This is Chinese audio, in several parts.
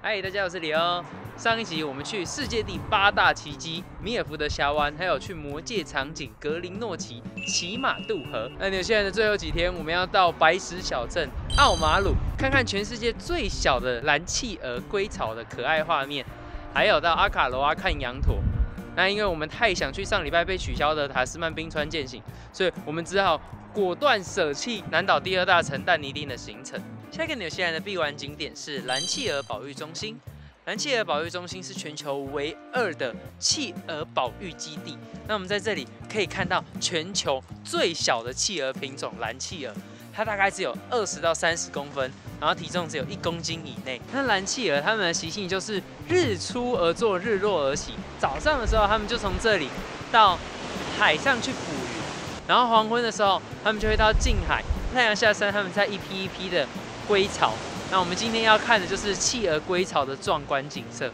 嗨，大家好，我是李欧。上一集我们去世界第8大奇迹米尔福德峡湾，还有去魔界场景格林诺奇骑马渡河。那纽西兰的最后几天，我们要到白石小镇奥马鲁，看看全世界最小的蓝企鹅归巢的可爱画面，还有到阿卡罗阿看羊驼。那因为我们太想去上礼拜被取消的塔斯曼冰川健行，所以我们只好果断舍弃南岛第2大城但尼丁的行程。下一个纽西兰的必玩景点是蓝企鹅保育中心。蓝企鹅保育中心是全球唯2的企鹅保育基地。那我们在这里可以看到全球最小的企鹅品种蓝企鹅，它大概只有20到30公分，然后体重只有1公斤以内。那蓝企鹅它们的习性就是日出而作，日落而息。早上的时候，它们就从这里到海上去捕鱼，然后黄昏的时候，它们就会到近海。太阳下山，它们再一批一批的归巢。那我们今天要看的就是企鹅归巢的壮观景色。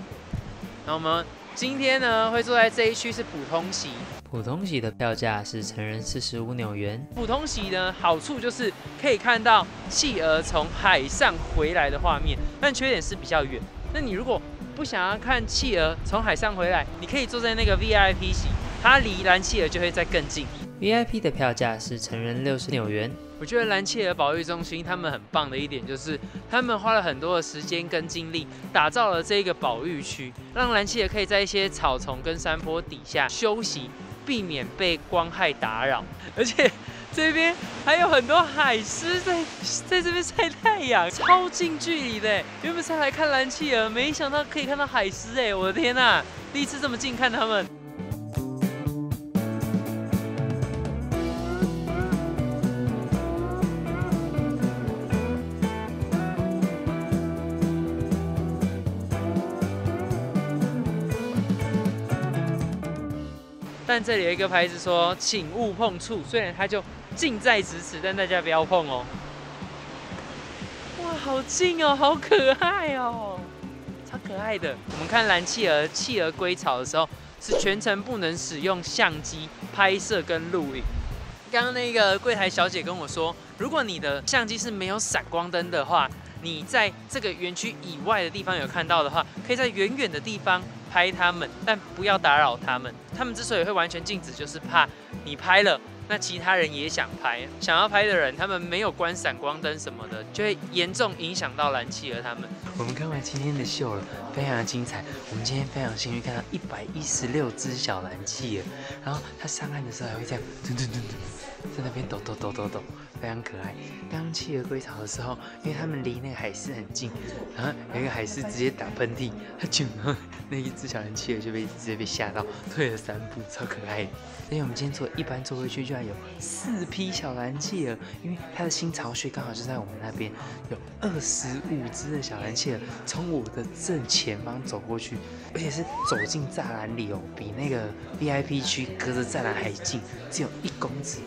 那我们今天呢会坐在这一区是普通席，普通席的票价是成人45纽元。普通席呢好处就是可以看到企鹅从海上回来的画面，但缺点是比较远。那你如果不想要看企鹅从海上回来，你可以坐在那个 VIP 席，它离蓝企鹅就会再更近。VIP 的票价是成人60纽元。我觉得蓝企鹅保育中心他们很棒的一点就是，他们花了很多的时间跟精力，打造了这个保育区，让蓝企鹅可以在一些草丛跟山坡底下休息，避免被光害打扰。而且这边还有很多海狮在这边晒太阳，超近距离的。原本是来看蓝企鹅，没想到可以看到海狮哎！我的天哪，第一次这么近看它们。但这里有一个牌子说，请勿碰触。虽然它就近在咫尺，但大家不要碰哦。哇，好近哦，好可爱哦，超可爱的。我们看蓝企鹅归巢的时候，是全程不能使用相机拍摄跟录影。刚刚那个柜台小姐跟我说，如果你的相机是没有闪光灯的话，你在这个园区以外的地方有看到的话，可以在远远的地方拍他们，但不要打扰他们。他们之所以会完全禁止，就是怕你拍了，那其他人也想拍，想要拍的人，他们没有关闪光灯什么的，就会严重影响到蓝企鹅他们。我们看完今天的秀了，非常的精彩。我们今天非常幸运看到116只小蓝企鹅，然后它上岸的时候还会这样噔噔噔噔，在那边抖抖抖抖抖，非常可爱。刚企鹅归巢的时候，因为他们离那个海狮很近，然后有一个海狮直接打喷嚏，它就那一只小蓝企鹅就直接被吓到，退了3步，超可爱的。所以我们今天坐一般座位区居然有4批小蓝企鹅，因为它的新巢穴刚好就在我们那边，有25只的小蓝企鹅从我的正前方走过去，而且是走进栅栏里哦，比那个 VIP 区隔着栅栏还近，只有1公尺，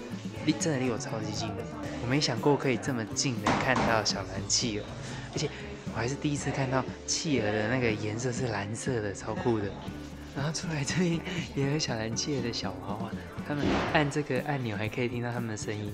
真的离我超级近的。我没想过可以这么近的看到小蓝企鹅，而且我还是第一次看到企鹅的那个颜色是蓝色的，超酷的。然后出来这边也有小蓝企鹅的小娃娃，他们按这个按钮还可以听到他们的声音。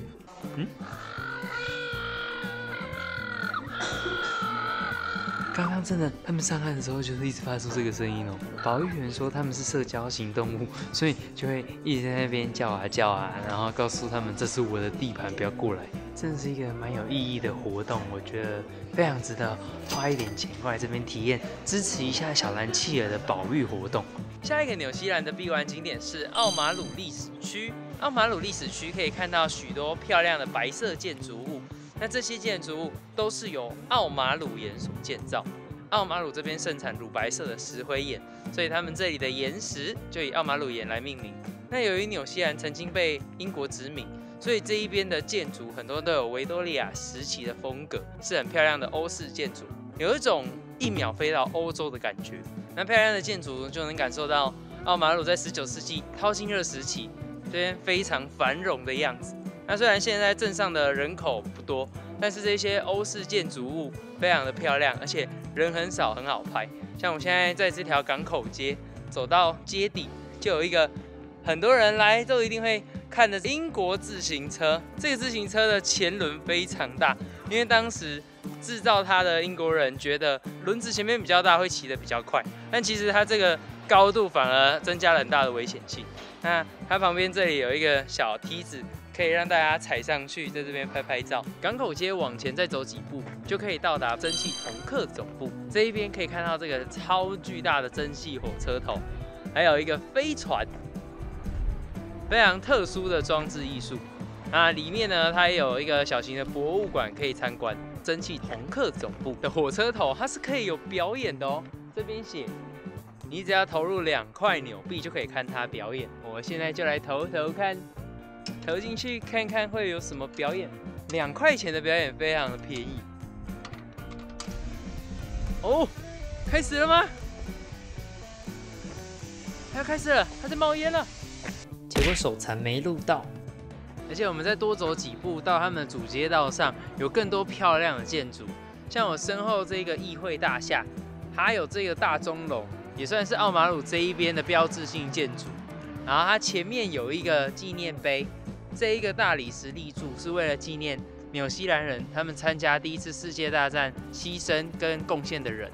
刚刚真的，他们上岸的时候就是一直发出这个声音哦。保育员说他们是社交型动物，所以就会一直在那边叫啊叫啊，然后告诉他们这是我的地盘，不要过来。真的是一个蛮有意义的活动，我觉得非常值得花一点钱过来这边体验，支持一下小蓝企鹅的保育活动。下一个纽西兰的必玩景点是奥马鲁历史区。奥马鲁历史区可以看到许多漂亮的白色建筑物，那这些建筑物都是由奥马鲁岩所建造。奥马鲁这边盛产乳白色的石灰岩，所以他们这里的岩石就以奥马鲁岩来命名。那由于纽西兰曾经被英国殖民，所以这一边的建筑很多都有维多利亚时期的风格，是很漂亮的欧式建筑，有一种1秒飞到欧洲的感觉。那漂亮的建筑就能感受到奥马鲁在19世纪淘金热时期这边非常繁荣的样子。那虽然现在镇上的人口不多，但是这些欧式建筑物非常的漂亮，而且人很少，很好拍。像我现在在这条港口街，走到街底就有一个很多人来都一定会看的英国自行车。这个自行车的前轮非常大，因为当时制造它的英国人觉得轮子前面比较大，会骑得比较快，但其实它这个高度反而增加了很大的危险性。那它旁边这里有一个小梯子，可以让大家踩上去，在这边拍拍照。港口街往前再走几步，就可以到达蒸汽同客总部。这一边可以看到这个超巨大的蒸汽火车头，还有一个飞船，非常特殊的装置艺术。那里面呢，它也有一个小型的博物馆可以参观。蒸汽同客总部的火车头，它是可以有表演的哦。这边写，你只要投入2块纽币就可以看它表演。我现在就来投看，投进去看看会有什么表演。2块钱的表演非常的便宜。哦，开始了吗？它要开始了，它在冒烟了。结果手残没录到。而且我们再多走几步，到他们的主街道上，有更多漂亮的建筑，像我身后这个议会大厦，还有这个大钟楼，也算是奥马鲁这一边的标志性建筑。然后它前面有一个纪念碑，这一个大理石立柱是为了纪念纽西兰人他们参加第1次世界大战牺牲跟贡献的人。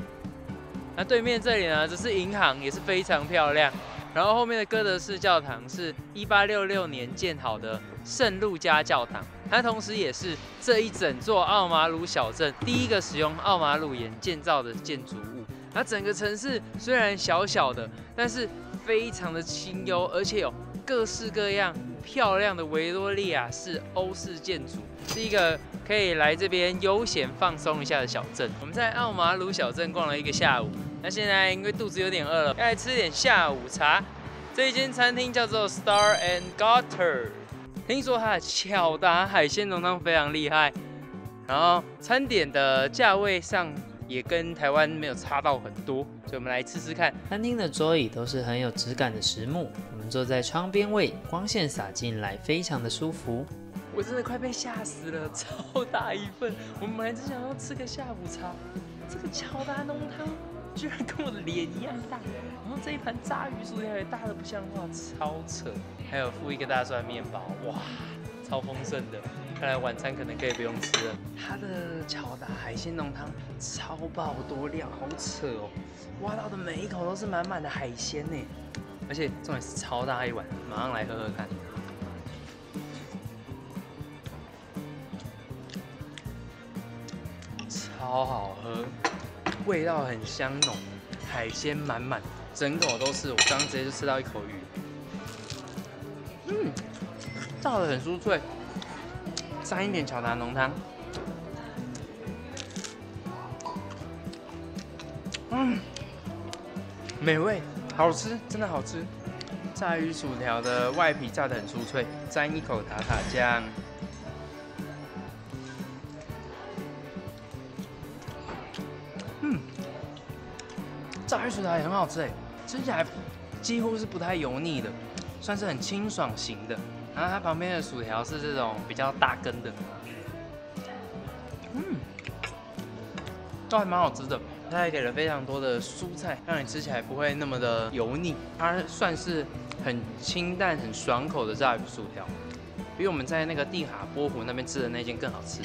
那对面这里呢，这是银行，也是非常漂亮。然后后面的哥德式教堂是1866年建好的圣路加教堂，它同时也是这一整座奥马鲁小镇第一个使用奥马鲁岩建造的建筑物。它整个城市虽然小小的，但是非常的清幽，而且有各式各样漂亮的维多利亚式欧式建筑，是一个可以来这边悠闲放松一下的小镇。我们在奥马鲁小镇逛了1个下午。那现在因为肚子有点饿了，要来吃点下午茶。这一间餐厅叫做 Star and Garter， 听说它的巧达海鲜浓汤非常厉害，然后餐点的价位上也跟台湾没有差到很多，所以我们来吃吃看。餐厅的桌椅都是很有质感的实木，我们坐在窗边位，光线洒进来，非常的舒服。我真的快被吓死了，超大一份！我们本来只想要吃个下午茶，这个巧达浓汤居然跟我的脸一样大，然后这一盘炸鱼薯条也大的不像话，超扯！还有附1个大蒜面包，哇，超丰盛的，看来晚餐可能可以不用吃了。它的巧达海鲜浓汤超爆多料，好扯哦！挖到的每一口都是满满的海鲜呢，而且重点是超大一碗，马上来喝喝看。超好喝，味道很香浓，海鲜满满，整口都是。我刚刚直接就吃到1口鱼，炸得很酥脆，沾一点巧达浓汤，美味，好吃，真的好吃。炸鱼薯条的外皮炸得很酥脆，沾一口塔塔酱。炸鱼薯条也很好吃哎，吃起来几乎是不太油腻的，算是很清爽型的。然后它旁边的薯条是这种比较大根的，都还蛮好吃的。它还给了非常多的蔬菜，让你吃起来不会那么的油腻。它算是很清淡、很爽口的炸鱼薯条，比我们在那个蒂卡波湖那边吃的那间更好吃。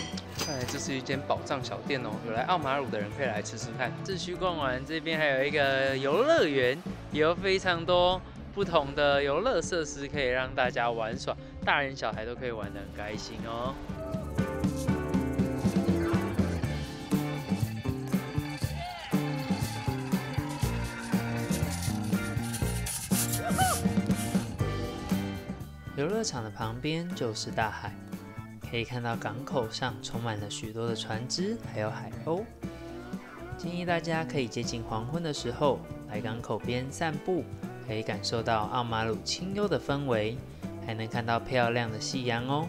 看来这是一间宝藏小店哦，有来奥马鲁的人可以来吃吃看。市区逛完，这边还有一个游乐园，也有非常多不同的游乐设施可以让大家玩耍，大人小孩都可以玩得很开心哦。游乐场的旁边就是大海，可以看到港口上充满了许多的船只，还有海鸥。建议大家可以接近黄昏的时候来港口边散步，可以感受到奥马鲁清幽的氛围，还能看到漂亮的夕阳哦。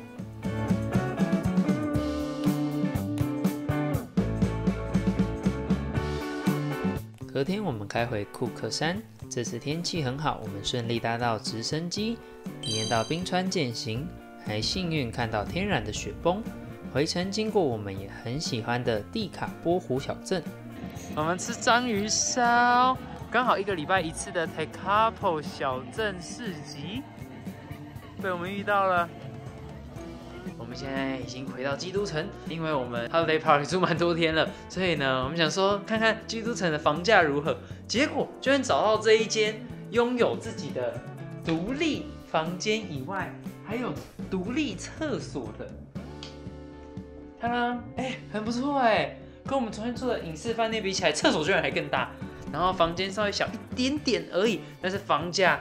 隔天我们开回库克山，这次天气很好，我们顺利搭到直升机，体验到冰川健行，还幸运看到天然的雪崩。回程经过我们也很喜欢的蒂卡波湖小镇，我们吃章鱼烧，刚好1个礼拜1次的 Tekapo 小镇市集被我们遇到了。我们现在已经回到基督城，因为我们 Holiday Park 住蛮多天了，所以呢，我们想说看看基督城的房价如何。结果居然找到这一间拥有自己的独立房间以外，还有独立厕所的。当当，很不错哎，跟我们昨天住的影视饭店比起来，厕所居然还更大，然后房间稍微小一点点而已，但是房价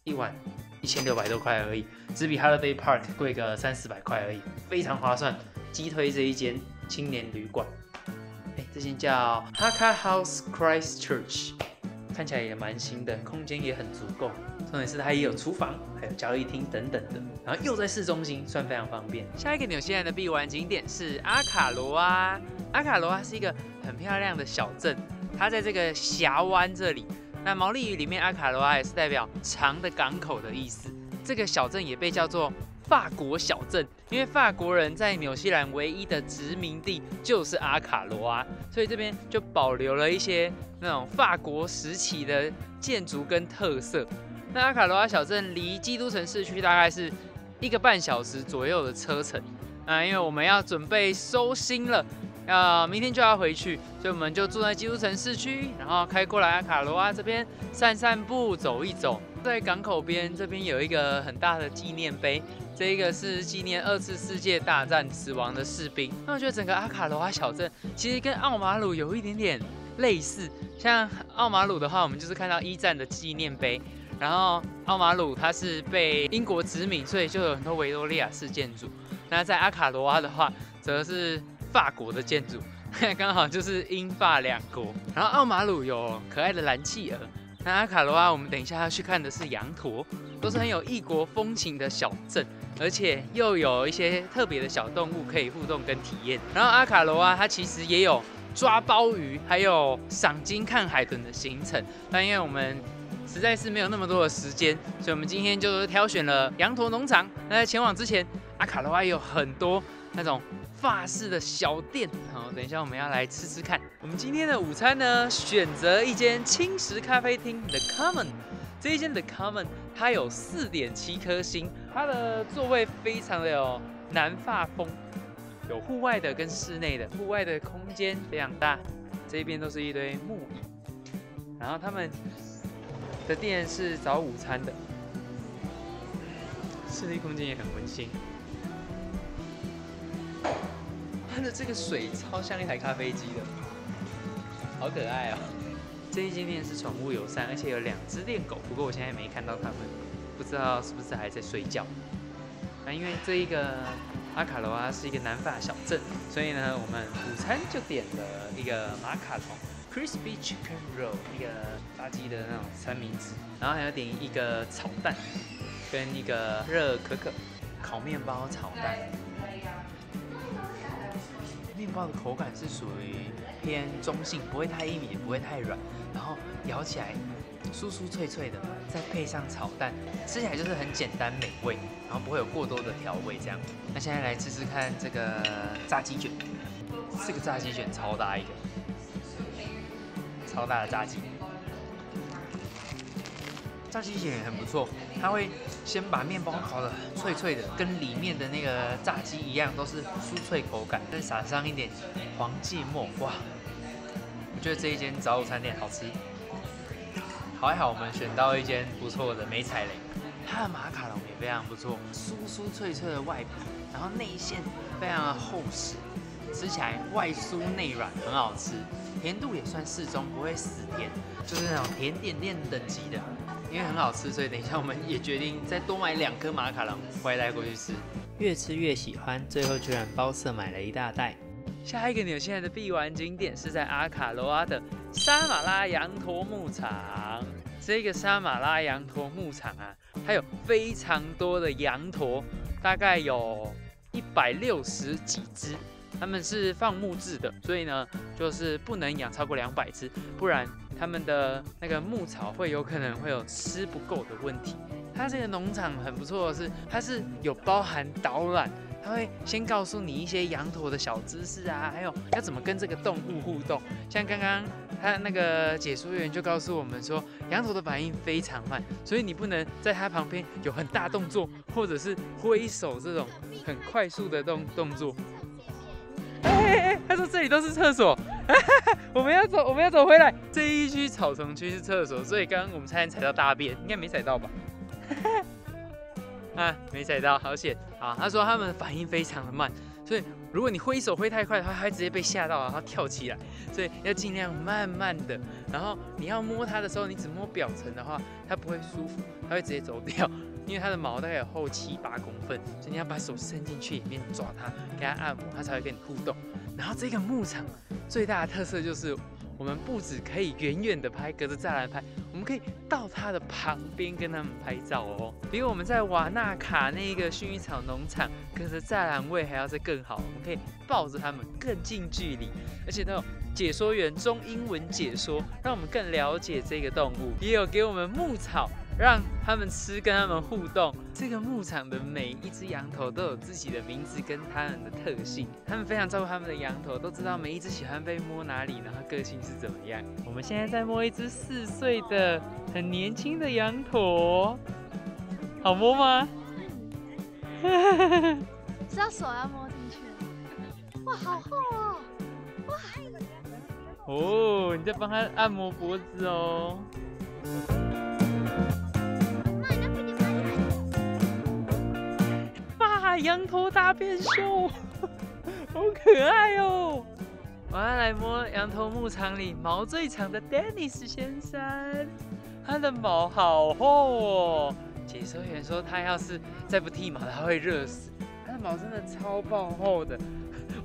一晚1600多块而已，只比 Holiday Park 贵个300-400块而已，非常划算。击推这一间青年旅馆，这间叫 Hakka House Christchurch， 看起来也蛮新的，空间也很足够。重点是它也有厨房，还有交易厅等等的，然后又在市中心，算非常方便。下一个纽西兰的必玩景点是阿卡罗阿。阿卡罗阿是一个很漂亮的小镇，它在这个峡湾这里。那毛利语里面阿卡罗阿也是代表长的港口的意思。这个小镇也被叫做法国小镇，因为法国人在纽西兰唯一的殖民地就是阿卡罗阿，所以这边就保留了一些那种法国时期的建筑跟特色。那阿卡罗阿小镇离基督城市区大概是1个半小时左右的车程。因为我们要准备收心了，明天就要回去，所以我们就住在基督城市区，然后开过来阿卡罗阿这边散散步、走一走。在港口边这边有一个很大的纪念碑，这个是纪念2次世界大战死亡的士兵。那我觉得整个阿卡罗阿小镇其实跟奥马鲁有一点点类似，像奥马鲁的话，我们就是看到1战的纪念碑。然后奥马鲁它是被英国殖民，所以就有很多维多利亚式建筑。那在阿卡罗阿的话，则是法国的建筑，刚好就是英法2国。然后奥马鲁有可爱的蓝企鹅，那阿卡罗阿我们等一下要去看的是羊驼，都是很有异国风情的小镇，而且又有一些特别的小动物可以互动跟体验。然后阿卡罗阿它其实也有抓鲍鱼，还有赏鲸看海豚的行程，但因为我们实在是没有那么多的时间，所以我们今天就挑选了羊驼农场。那在前往之前，阿卡罗阿也有很多那种法式的小店，好，等一下我们要来吃吃看。我们今天的午餐呢，选择一间轻食咖啡厅 The Common。这一间 The Common 它有4.7颗星，它的座位非常的有南法风，有户外的跟室内的，户外的空间非常大，这边都是一堆木椅，然后他们的店是早午餐的，室内空间也很温馨。它的这个水超像一台咖啡机的，好可爱哦！这一间店是宠物友善，而且有2只恋狗，不过我现在没看到它们，不知道是不是还在睡觉。那因为这一个阿卡罗阿是一个南法小镇，所以呢，我们午餐就点了一个马卡龙 （crispy chicken roll）， 一个炸鸡的那种三明治，然后还要点一个炒蛋，跟一个热可可，烤面包炒蛋。面包的口感是属于偏中性，不会太硬也不会太软，然后咬起来酥酥脆脆的，再配上炒蛋，吃起来就是很简单美味，然后不会有过多的调味这样。那现在来吃吃看这个炸鸡卷，这个炸鸡卷超大一个，超大的炸鸡。炸鸡卷也很不错，它会先把面包烤得脆脆的，跟里面的那个炸鸡一样，都是酥脆口感，再撒上一点黄芥末，哇！我觉得这一间早午餐店好吃。好还好我们选到一间不错的，没踩雷。它的马卡龙也非常不错，酥酥脆脆的外皮，然后内馅非常的厚实，吃起来外酥内软，很好吃。甜度也算适中，不会死甜，就是那种甜点店等级的。因为很好吃，所以等一下我们也决定再多买2颗马卡龙回来带过去吃。越吃越喜欢，最后居然包色买了一大袋。下一个纽西兰的必玩景点是在阿卡罗阿的沙马拉羊驼牧场。这个沙马拉羊驼牧场啊，它有非常多的羊驼，大概有160几只。他们是放牧制的，所以呢，就是不能养超过200只，不然他们的那个牧草会有可能会有吃不够的问题。它这个农场很不错的是，它是有包含导览，它会先告诉你一些羊驼的小知识啊，还有要怎么跟这个动物互动。像刚刚他那个解说员就告诉我们说，羊驼的反应非常慢，所以你不能在它旁边有很大动作，或者是挥手这种很快速的动作。他说这里都是厕所，我们要走回来。这一区草丛区是厕所，所以刚刚我们差点踩到大便，应该没踩到吧？啊，没踩到，好险啊！他说他们反应非常的慢，所以如果你挥手挥太快，它会直接被吓到，然后跳起来，所以要尽量慢慢的。然后你要摸它的时候，你只摸表层的话，它不会舒服，它会直接走掉，因为它的毛大概有厚7、8公分，所以你要把手伸进去里面抓它，给它按摩，它才会跟你互动。然后这个牧场最大的特色就是，我们不只可以远远的拍，隔着栅栏拍，我们可以到它的旁边跟他们拍照哦。比我们在瓦纳卡那个薰衣草农场隔着栅栏位还要再更好，我们可以抱着它们更近距离，而且那种解说员中英文解说，让我们更了解这个动物，也有给我们牧草。让他们吃，跟他们互动。这个牧场的每一只羊头都有自己的名字跟它们的特性，他们非常照顾他们的羊头，都知道每一只喜欢被摸哪里，然后个性是怎么样。我们现在在摸一只4岁的很年轻的羊驼，好摸吗？是要手要摸进去。哇，好厚哦！哇！哦，你在帮它按摩脖子哦。羊驼大变秀，好可爱哦！我要来摸羊驼牧场里毛最长的 Dennis 先生，他的毛好厚哦。解说员说他要是再不剃毛，他会热死。他的毛真的超爆厚的，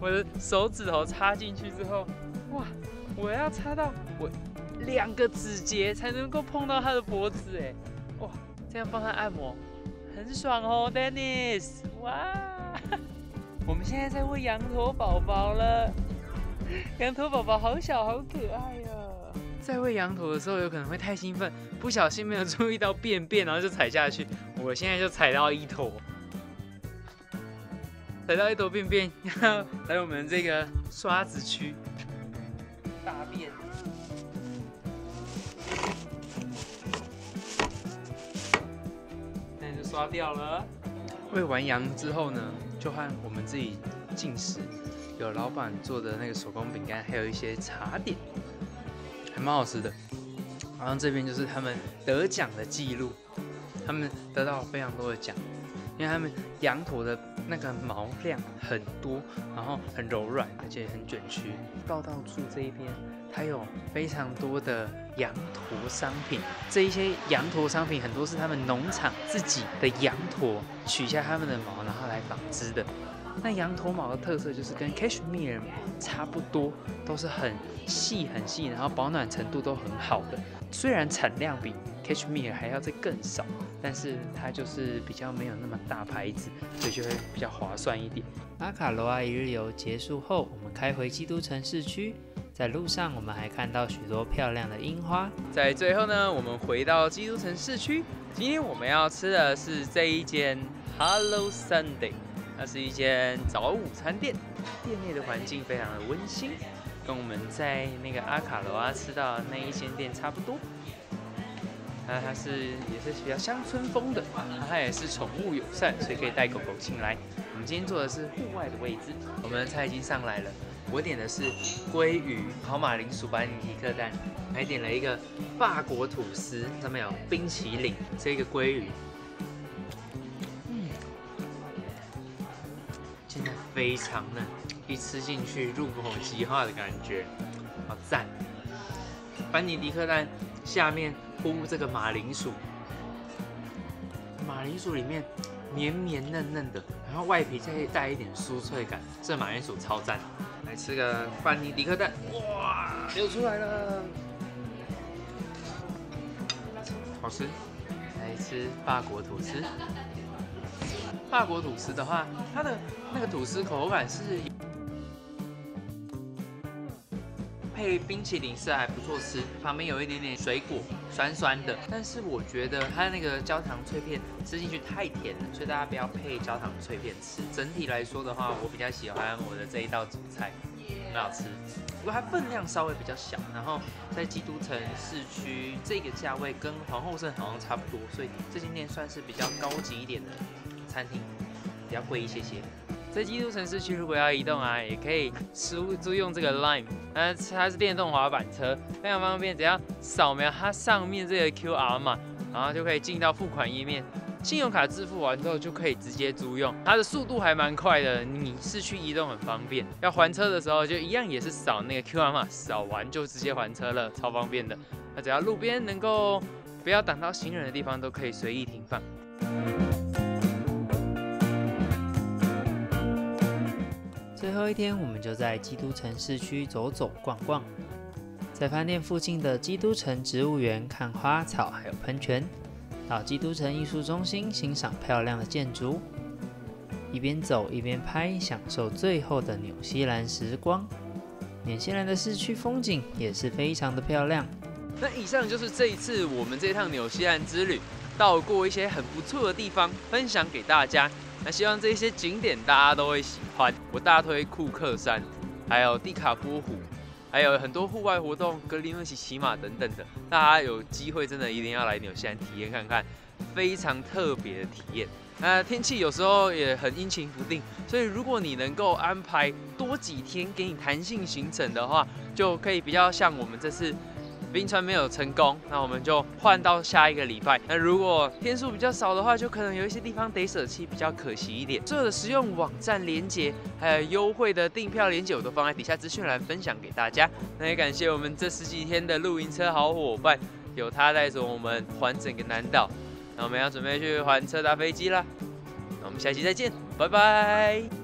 我的手指头插进去之后，哇，我要插到我2个指节才能够碰到他的脖子哎，哇，这样帮他按摩。很爽哦 ，Dennis！ 哇，我们现在在喂羊驼宝宝了，羊驼宝宝好小，好可爱哦。在喂羊驼的时候，有可能会太兴奋，不小心没有注意到便便，然后就踩下去。我现在就踩到一坨，踩到一坨便便，要来我们这个刷子区，大便。刷掉了。喂完羊之后呢，就换我们自己进食，有老板做的那个手工饼干，还有一些茶点，还蛮好吃的。然后这边就是他们得奖的记录，他们得到非常多的奖，因为他们羊驼的那个毛量很多，然后很柔软，而且很卷曲。报道处这一边，它有非常多的羊驼商品，这一些羊驼商品很多是他们农场自己的羊驼取下他们的毛，然后来纺织的。那羊驼毛的特色就是跟 Cashmere 差不多，都是很细很细，然后保暖程度都很好的。虽然产量比 Cashmere 还要再更少，但是它就是比较没有那么大牌子，所以就会比较划算一点。阿卡罗阿一日游结束后，我们开回基督城市区。在路上，我们还看到许多漂亮的樱花。在最后呢，我们回到基督城市区。今天我们要吃的是这一间 Hello Sunday， 它是一间早午餐店，店内的环境非常的温馨，跟我们在那个阿卡罗阿吃到的那一间店差不多。那它也是比较乡村风的，它也是宠物友善，所以可以带狗狗进来。我们今天坐的是户外的位置，我们的菜已经上来了。我点的是鲑鱼、烤马铃薯、班尼迪克蛋，还点了一个法国吐司，上面有冰淇淋。这个鲑鱼，真的非常嫩，一吃进去入口即化的感觉，好赞！班尼迪克蛋下面铺这个马铃薯，马铃薯里面绵绵嫩嫩的，然后外皮再带一点酥脆感，这马铃薯超赞。来吃个班尼迪克蛋，哇，流出来了，好吃。来吃法国吐司，法国吐司的话，它的那个吐司口感是配冰淇淋是还不错吃，旁边有一点点水果，酸酸的。但是我觉得它那个焦糖脆片吃进去太甜了，所以大家不要配焦糖脆片吃。整体来说的话，我比较喜欢我的这一道主菜。很好吃。不过它分量稍微比较小，然后在基督城市区这个价位跟皇后镇好像差不多，所以这间店算是比较高级一点的餐厅，比较贵一些些。在基督城市区如果要移动啊，也可以租用这个 Lime， 它是电动滑板车，非常方便，只要扫描它上面这个 QR 码，然后就可以进到付款页面。信用卡支付完之后就可以直接租用，它的速度还蛮快的，你市区移动很方便。要还车的时候就一样也是扫那个 QR 码，扫完就直接还车了，超方便的。那只要路边能够不要挡到行人的地方，都可以随意停放。最后一天，我们就在基督城市区走走逛逛，在饭店附近的基督城植物园看花草还有喷泉，到基督城艺术中心欣赏漂亮的建筑，一边走一边拍，享受最后的纽西兰时光。纽西兰的市区风景也是非常的漂亮。那以上就是这一次我们这趟纽西兰之旅，到过一些很不错的地方，分享给大家。那希望这些景点大家都会喜欢。我大推库克山，还有蒂卡波湖，还有很多户外活动，格林诺奇骑马等等的。大家有机会真的一定要来纽西兰体验看看，非常特别的体验。天气有时候也很阴晴不定，所以如果你能够安排多几天给你弹性行程的话，就可以比较像我们这次冰川没有成功，那我们就换到下一个礼拜。那如果天数比较少的话，就可能有一些地方得舍弃，比较可惜一点。所有的实用网站连结，还有优惠的订票连结，我都放在底下资讯栏分享给大家。那也感谢我们这10几天的露营车好伙伴，有他带着我们环整个南岛。那我们要准备去环车搭飞机啦。那我们下期再见，拜拜。